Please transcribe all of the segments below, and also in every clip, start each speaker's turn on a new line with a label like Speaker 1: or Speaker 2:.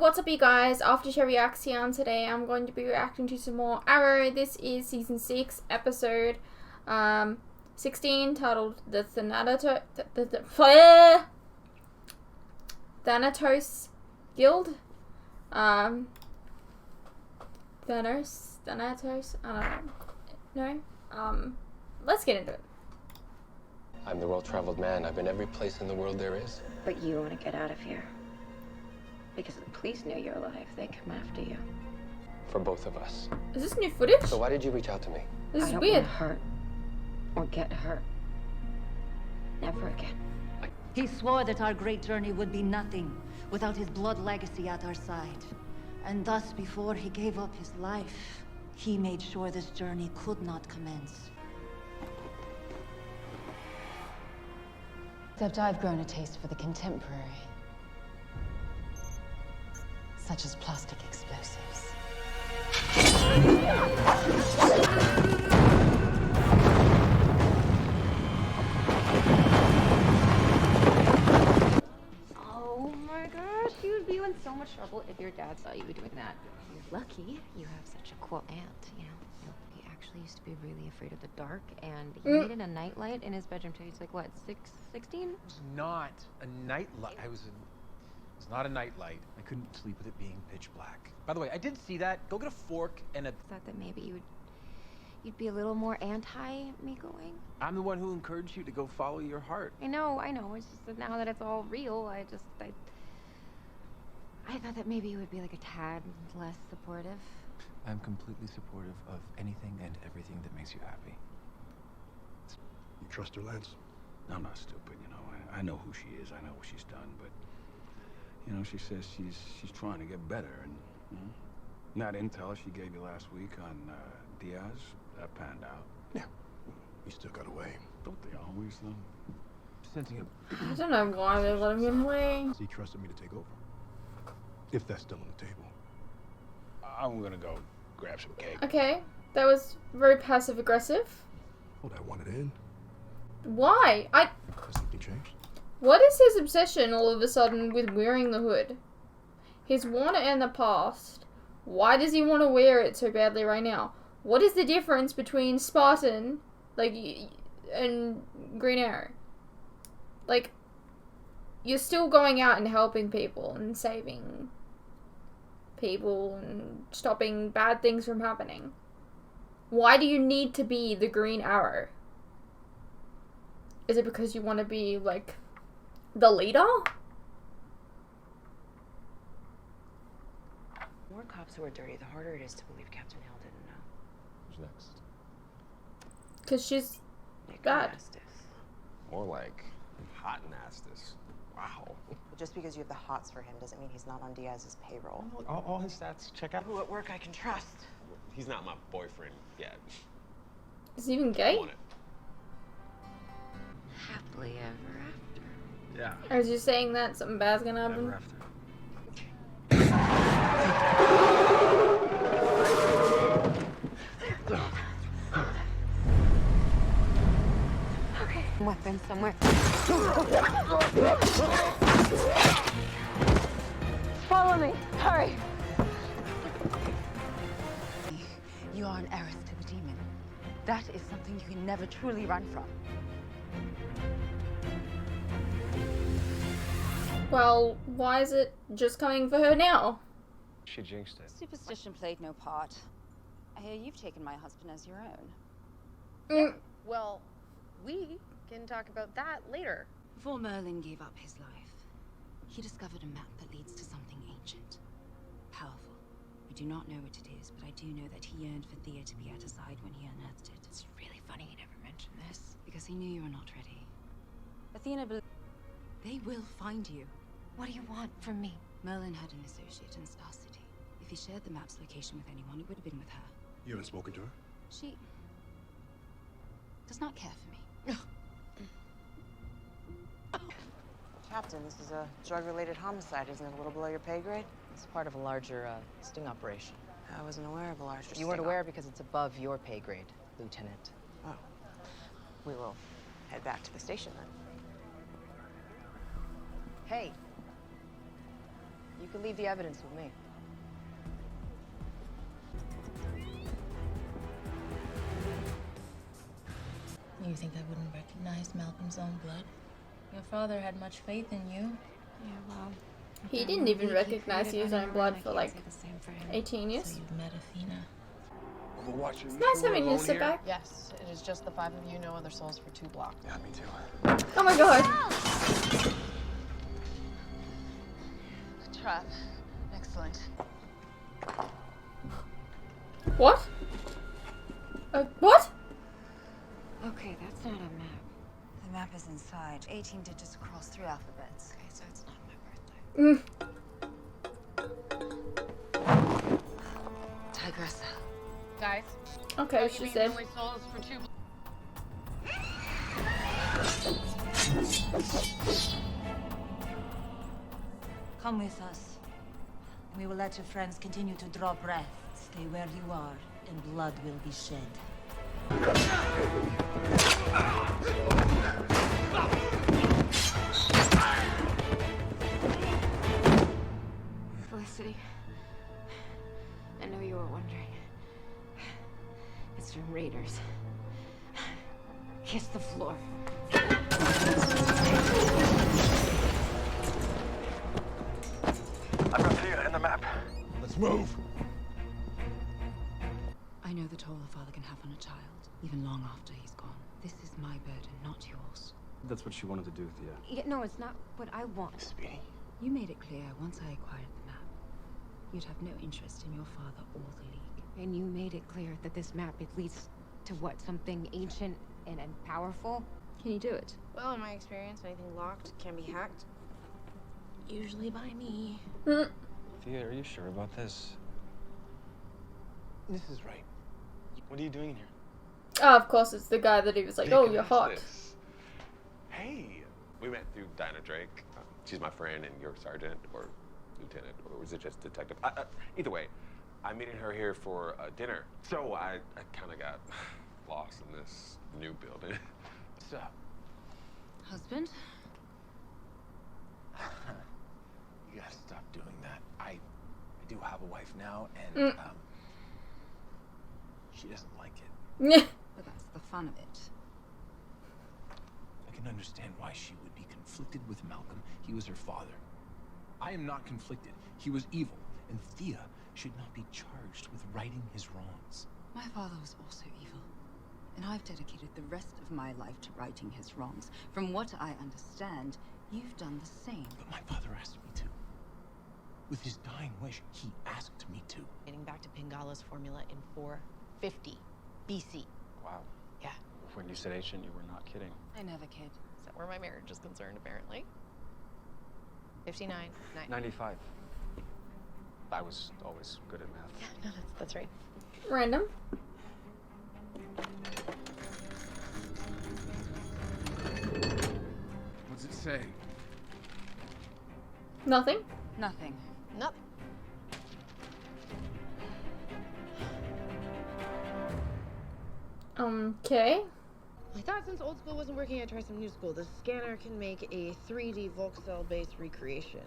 Speaker 1: what's up you guys? After reaction today, I'm going to be reacting to some more Arrow. This is season 6, episode 16, titled The Thanatos Guild. Thanatos, I don't know. Let's get into it.
Speaker 2: I'm the well-traveled man. I've been every place in the world there is.
Speaker 3: But you want to get out of here. Because if the police know you're alive, they come after you.
Speaker 2: For both of us.
Speaker 1: Is this new footage?
Speaker 2: So why did you reach out to me?
Speaker 1: This is
Speaker 3: I don't
Speaker 1: weird.
Speaker 3: want to hurt or get hurt. Never again.
Speaker 4: He swore that our great journey would be nothing without his blood legacy at our side. And thus, before he gave up his life, he made sure this journey could not commence.
Speaker 5: Except I've grown a taste for the contemporary. Such as plastic explosives.
Speaker 6: Oh my gosh, you would be in so much trouble if your dad saw you doing that. You're lucky you have such a cool aunt, you know. He actually used to be really afraid of the dark, and he needed a nightlight in his bedroom till he's like, what, 16?
Speaker 7: It was not a nightlight. It was not a nightlight. I couldn't sleep with it being pitch black. By the way, I did see that. Go get a fork and a...
Speaker 6: Thought that maybe you'd be a little more anti me going.
Speaker 7: I'm the one who encouraged you to go follow your heart.
Speaker 6: I know. It's just that now that it's all real, I thought that maybe you would be like a tad less supportive.
Speaker 7: I'm completely supportive of anything and everything that makes you happy.
Speaker 8: You trust her, Lance? I'm not stupid, you know. I know who she is. I know what she's done, but you know, she says she's trying to get better, and you know, that intel she gave you last week on Diaz, that panned out. Yeah, he still got away. Don't they always, though?
Speaker 7: Sensing
Speaker 1: I don't know why they let him get away.
Speaker 8: He trusted me to take over. If that's still on the table. I'm gonna go grab some cake.
Speaker 1: Okay, that was very passive aggressive.
Speaker 8: Oh, I wanted in.
Speaker 1: Why?
Speaker 8: Has something changed?
Speaker 1: What is his obsession all of a sudden with wearing the hood? He's worn it in the past. Why does he want to wear it so badly right now? What is the difference between Spartan, and Green Arrow? Like, you're still going out and helping people and saving people and stopping bad things from happening. Why do you need to be the Green Arrow? Is it because you want to be, like, the leader?
Speaker 3: The more cops who are dirty, the harder it is to believe Captain Hill didn't know.
Speaker 2: Who's next?
Speaker 1: Because she's
Speaker 3: Nick
Speaker 1: bad.
Speaker 3: Estes.
Speaker 2: More like hot nastis. Wow.
Speaker 9: Just because you have the hots for him doesn't mean he's not on Diaz's payroll.
Speaker 2: All his stats check out.
Speaker 9: Who at work I can trust.
Speaker 2: He's not my boyfriend yet.
Speaker 1: Is he even gay?
Speaker 2: Want it.
Speaker 6: Happily ever after.
Speaker 7: Yeah.
Speaker 1: Or is you saying that something bad's gonna happen?
Speaker 7: Never after.
Speaker 6: Okay. Weapon somewhere. Follow me. Hurry.
Speaker 5: You are an heiress to the demon. That is something you can never truly run from.
Speaker 1: Well, why is it just coming for her now?
Speaker 2: She jinxed it.
Speaker 5: Superstition played no part. I hear you've taken my husband as your own.
Speaker 9: Well, we can talk about that later.
Speaker 5: Before Merlin gave up his life, he discovered a map that leads to something ancient, powerful. I do not know what it is, but I do know that he yearned for Thea to be at his side when he unearthed it. It's really funny he never mentioned this, because he knew you were not ready. Athena, they will find you.
Speaker 6: What do you want from me?
Speaker 5: Merlin had an associate in Star City. If he shared the map's location with anyone, it would have been with her.
Speaker 8: You haven't spoken to her?
Speaker 5: She does not care for me.
Speaker 9: Captain, this is a drug-related homicide. Isn't it a little below your pay grade?
Speaker 10: It's part of a larger sting operation.
Speaker 9: I wasn't aware of a larger
Speaker 10: You weren't
Speaker 9: sting
Speaker 10: aware
Speaker 9: op-
Speaker 10: because it's above your pay grade, Lieutenant.
Speaker 9: Oh. We will head back to the station then.
Speaker 10: Hey, You can leave the evidence with me.
Speaker 11: You think I wouldn't recognize Malcolm's own blood? Your father had much faith in you.
Speaker 6: Yeah, well.
Speaker 1: He didn't even recognize his own blood for like 18 years.
Speaker 11: So you've met Athena.
Speaker 1: It's nice having you sit back.
Speaker 9: Yes, it is just the 5 of you, no other souls for 2 blocks.
Speaker 2: Yeah, me too.
Speaker 1: Oh my god.
Speaker 5: Trap. Excellent.
Speaker 1: What? What?
Speaker 6: Okay, that's not a map.
Speaker 5: The map is inside. 18 digits across 3 alphabets. Okay, so it's not my birthday. Tigressa.
Speaker 9: Guys.
Speaker 1: Okay, she said.
Speaker 9: Only souls for 2
Speaker 4: Come with us. We will let your friends continue to draw breath. Stay where you are, and blood will be shed.
Speaker 6: Felicity. I know you were wondering. It's from Raiders. Kiss the floor.
Speaker 2: I've got Thea in the map.
Speaker 8: Let's move.
Speaker 5: I know the toll a father can have on a child, even long after he's gone. This is my burden, not yours.
Speaker 2: That's what she wanted to do, Thea.
Speaker 6: Yeah, no, it's not what I want.
Speaker 2: Speedy.
Speaker 5: You made it clear once I acquired the map, you'd have no interest in your father or the League.
Speaker 6: And you made it clear that this map, it leads to what? Something ancient and powerful? Can you do it?
Speaker 9: Well, in my experience, anything locked can be hacked. Usually by me.
Speaker 2: Thea, are you sure about this? This is right. What are you doing here?
Speaker 1: Oh, of course, it's the guy that he was like, oh, you're hot.
Speaker 12: Hey, we met through Dinah Drake. She's my friend and your sergeant or lieutenant, or was it just detective? Either way, I'm meeting her here for dinner. So I kind of got lost in this new building. What's up?
Speaker 5: Husband?
Speaker 7: You gotta stop doing that. I do have a wife now, and she doesn't like it.
Speaker 5: But that's the fun of it.
Speaker 7: I can understand why she would be conflicted with Malcolm. He was her father. I am not conflicted. He was evil, and Thea should not be charged with righting his wrongs.
Speaker 5: My father was also evil, and I've dedicated the rest of my life to righting his wrongs. From what I understand, you've done the same.
Speaker 7: But my father asked me to. With his dying wish, he asked me to.
Speaker 9: Getting back to Pingala's formula in 450 BC.
Speaker 2: Wow.
Speaker 9: Yeah.
Speaker 2: When you said ancient, you were not kidding.
Speaker 5: I never kid.
Speaker 9: Is that where my marriage is concerned, apparently? 59.
Speaker 2: 95. I was always good at math.
Speaker 9: Yeah, no, that's right.
Speaker 1: Random.
Speaker 8: What's it say?
Speaker 1: Nothing.
Speaker 5: Nothing.
Speaker 9: Nothing.
Speaker 1: Okay.
Speaker 9: I thought since old school wasn't working, I'd try some new school. The scanner can make a 3D voxel-based recreation.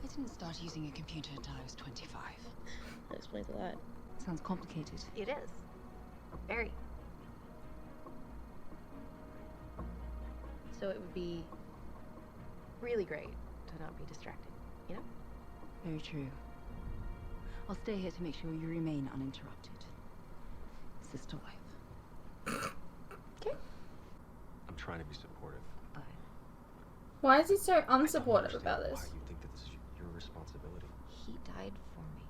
Speaker 5: I didn't start using a computer until I was 25.
Speaker 9: That explains a lot.
Speaker 5: Sounds complicated.
Speaker 9: It is. Very. So it would be really great to not be distracted, you know?
Speaker 5: Very true. I'll stay here to make sure you remain uninterrupted. Sister wife.
Speaker 1: Okay.
Speaker 2: I'm trying to be supportive.
Speaker 5: But
Speaker 1: Why is he so
Speaker 2: I don't
Speaker 1: unsupportive
Speaker 2: understand
Speaker 1: about
Speaker 2: why
Speaker 1: this?
Speaker 2: you think that this is your responsibility.
Speaker 6: He died for me.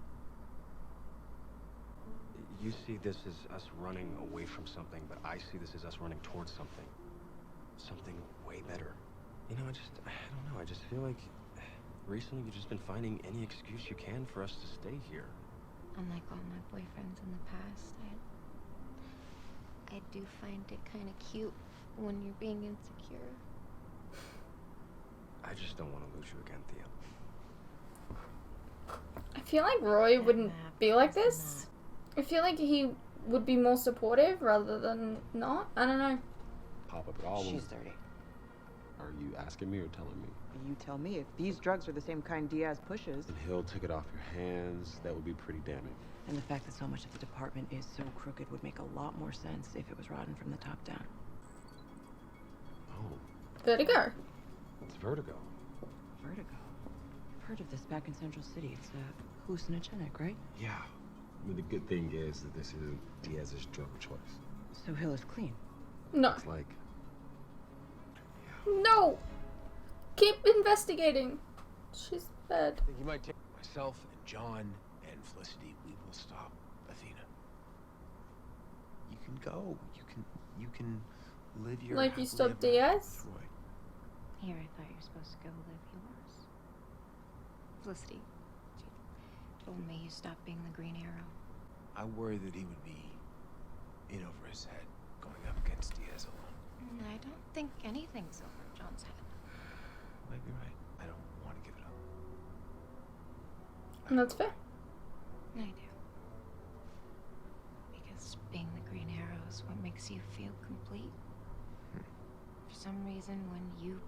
Speaker 2: You see this as us running away from something, but I see this as us running towards something. Something way better. You know, I don't know, I just feel like recently you've just been finding any excuse you can for us to stay here.
Speaker 6: Unlike all my boyfriends in the past, I do find it kind of cute when you're being insecure.
Speaker 2: I just don't want to lose you again, Thea.
Speaker 1: I feel like Roy wouldn't be like this. I feel like he would be more supportive rather than not. I don't know.
Speaker 2: Papa, but all
Speaker 10: She's 30.
Speaker 2: Are you asking me or telling me?
Speaker 13: You tell me. If these drugs are the same kind Diaz pushes.
Speaker 2: And he'll take it off your hands. That would be pretty damning.
Speaker 13: And the fact that so much of the department is so crooked would make a lot more sense if it was rotten from the top down.
Speaker 2: Oh.
Speaker 1: Vertigo.
Speaker 2: It's Vertigo.
Speaker 13: Vertigo? I've heard of this back in Central City. It's hallucinogenic, right?
Speaker 2: Yeah. I mean, the good thing is that this isn't Diaz's drug of choice.
Speaker 13: So Hill is clean.
Speaker 1: No.
Speaker 2: It's like...
Speaker 1: No! Keep investigating. She's bad.
Speaker 7: I think you might take myself and John and Felicity. We will stop Athena. You can go. You can live your
Speaker 1: Like you stopped
Speaker 7: happily ever
Speaker 1: Diaz?
Speaker 7: after life.
Speaker 6: Here, I thought you were supposed to go live yours. Felicity, she told me you stopped being the Green Arrow.
Speaker 7: I worry that he would be in over his head going up against Diaz alone.
Speaker 6: I don't think anything's over John's head.
Speaker 7: Might be right. I don't want to give it up.
Speaker 1: And that's fair.
Speaker 6: I do. Because being the Green Arrow is what makes you feel complete. For some reason, when you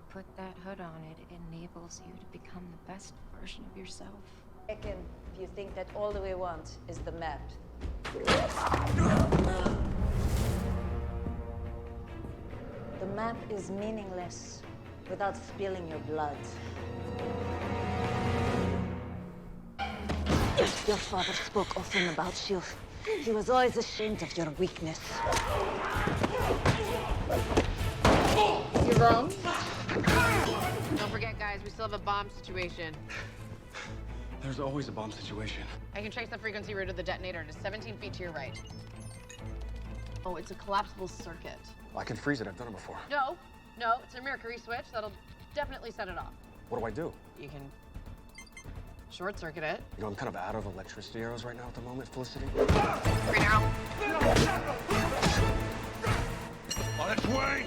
Speaker 6: put that hood on it, it enables you to become the best version of yourself.
Speaker 4: Reckon if you think that all we want is the map. The map is meaningless without spilling your blood. Your father spoke often about you. He was always ashamed of your weakness.
Speaker 1: You're wrong.
Speaker 9: Don't forget, guys, we still have a bomb situation.
Speaker 2: There's always a bomb situation.
Speaker 9: I can trace the frequency route of the detonator to 17 feet to your right. Oh, it's a collapsible circuit.
Speaker 2: I can freeze it. I've done it before.
Speaker 9: No, it's a Mercury switch. That'll definitely set it off.
Speaker 2: What do I do?
Speaker 9: You can short circuit it.
Speaker 2: You know, I'm kind of out of electricity arrows right now at the moment, Felicity.
Speaker 9: Green arrow.
Speaker 7: On its way!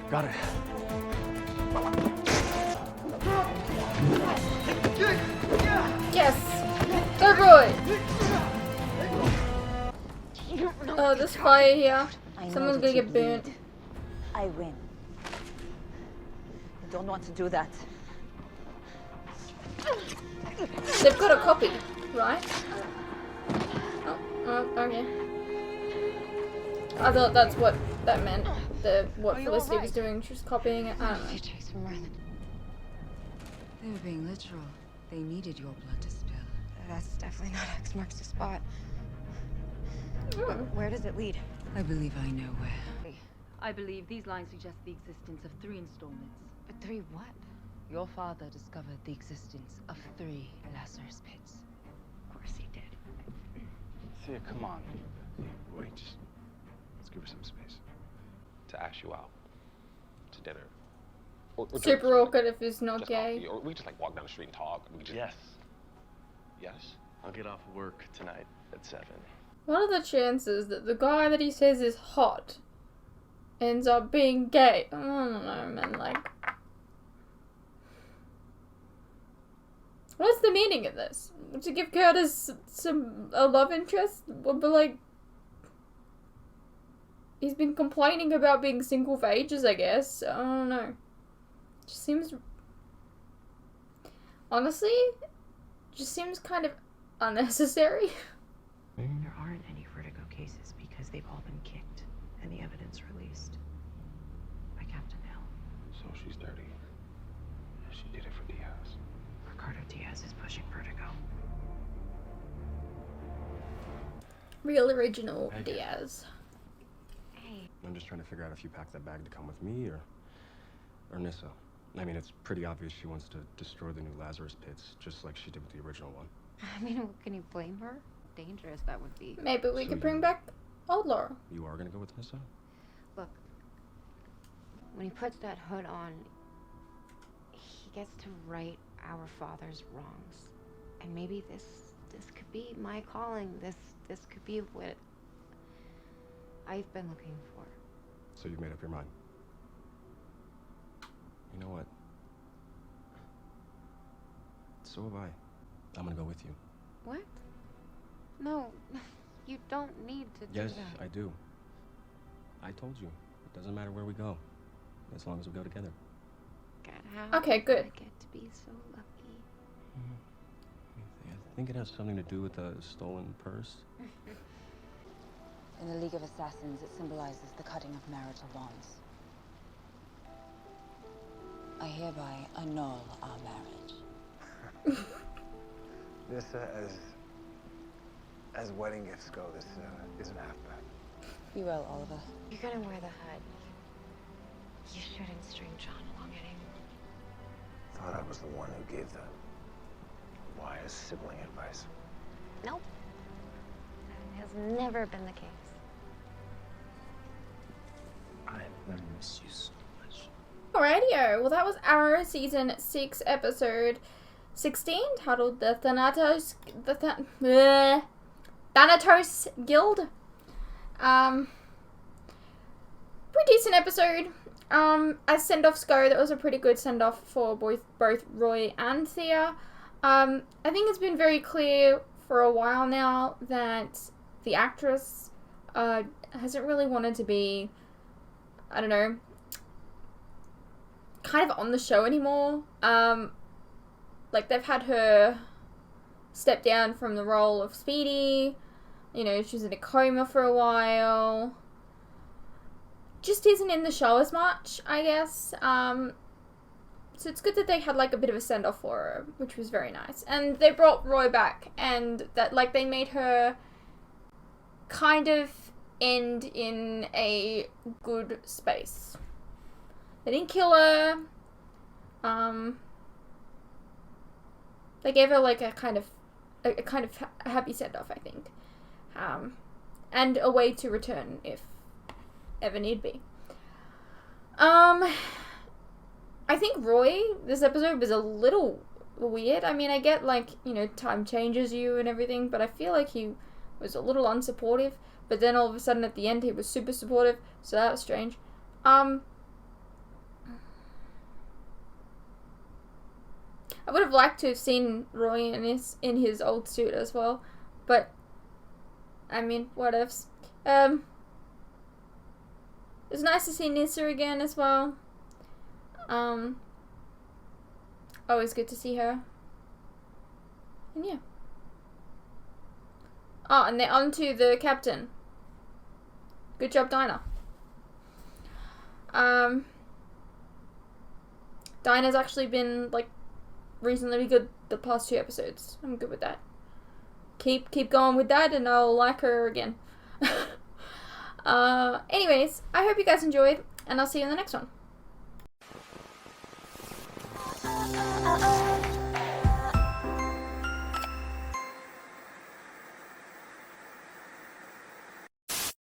Speaker 2: Got it.
Speaker 1: Yes! Good boy! Oh, this fire here. Someone's gonna get burnt.
Speaker 4: I win. You don't want to do that.
Speaker 1: They've got a copy, right? Oh, okay. I thought that's what that meant. What Felicity was doing. She was copying it. I don't know.
Speaker 5: They were being literal. They needed your blood to spill.
Speaker 6: That's definitely not X marks the spot.
Speaker 1: Mm.
Speaker 6: Where does it lead?
Speaker 5: I believe I know where.
Speaker 4: I believe these lines suggest the existence of 3 installments.
Speaker 6: But 3 what?
Speaker 5: Your father discovered the existence of 3 Lazarus pits.
Speaker 6: Of course he did.
Speaker 8: Thea, come on.
Speaker 2: Wait, let's give her some space.
Speaker 12: To ask you out to dinner. Or
Speaker 1: Super awkward if he's not
Speaker 12: just
Speaker 1: gay.
Speaker 12: coffee, or we just like walk down the street and talk. We just,
Speaker 14: Yes.
Speaker 12: Yes.
Speaker 14: I'll get off work tonight at 7.
Speaker 1: What are the chances that the guy that he says is hot ends up being gay? I don't know, man. Like, what's the meaning of this? To give Curtis a love interest? But like, he's been complaining about being single for ages, I guess. I don't know. Just seems, honestly, just seems kind of unnecessary.
Speaker 13: There aren't any Vertigo cases because they've all been kicked and the evidence released by Captain Hill.
Speaker 2: So she's dirty. She did it for Diaz.
Speaker 13: Ricardo Diaz is pushing Vertigo.
Speaker 1: Real original Diaz.
Speaker 2: I'm just trying to figure out if you packed that bag to come with me or Nissa. I mean, it's pretty obvious she wants to destroy the new Lazarus pits, just like she did with the original one.
Speaker 6: I mean, can you blame her? Dangerous that would be.
Speaker 1: Maybe we could bring back old Laura.
Speaker 2: You are gonna go with Nissa?
Speaker 6: Look, when he puts that hood on, he gets to right our father's wrongs. And maybe this could be my calling. This could be what I've been looking for.
Speaker 2: So you've made up your mind. You know what? So have I. I'm gonna go with you.
Speaker 6: What? No, you don't need to do
Speaker 2: Yes,
Speaker 6: that.
Speaker 2: I do. I told you, it doesn't matter where we go, as long as we go together.
Speaker 6: God, how
Speaker 1: Okay, good.
Speaker 6: I get to be so lucky.
Speaker 2: I think it has something to do with the stolen purse.
Speaker 5: In the League of Assassins, it symbolizes the cutting of marital bonds. I hereby annul our marriage.
Speaker 15: This, as wedding gifts go, this isn't half bad.
Speaker 5: Be well, Oliver.
Speaker 6: You're gonna wear the hood. You shouldn't string John along anymore.
Speaker 15: Thought I was the one who gave the wise sibling advice.
Speaker 6: Nope. That has never been the case.
Speaker 15: I miss you so much.
Speaker 1: Alrighty, well that was Arrow Season 6, Episode 16, titled The Thanatos... Thanatos Guild. Pretty decent episode. As send-offs go, that was a pretty good send-off for both Roy and Thea. I think it's been very clear for a while now that the actress hasn't really wanted to be, I don't know, kind of on the show anymore. Like, they've had her step down from the role of Speedy. You know, she was in a coma for a while. Just isn't in the show as much, I guess. So it's good that they had, like, a bit of a send-off for her, which was very nice. And they brought Roy back, and that, like, they made her kind of end in a good space. They didn't kill her. They gave her, like, a kind of happy send-off, I think. And a way to return if ever need be. I think Roy, this episode was a little weird. I mean, I get, like, you know, time changes you and everything, but I feel like he was a little unsupportive. But then all of a sudden at the end he was super supportive, so that was strange. I would have liked to have seen Roy in his old suit as well, but I mean, what ifs. It was nice to see Nissa again as well. Always good to see her. And yeah. Oh, and they're on to the captain. Good job, Dinah. Dinah's actually been, like, reasonably good the past 2 episodes. I'm good with that. Keep going with that and I'll like her again. Anyways, I hope you guys enjoyed, and I'll see you in the next one.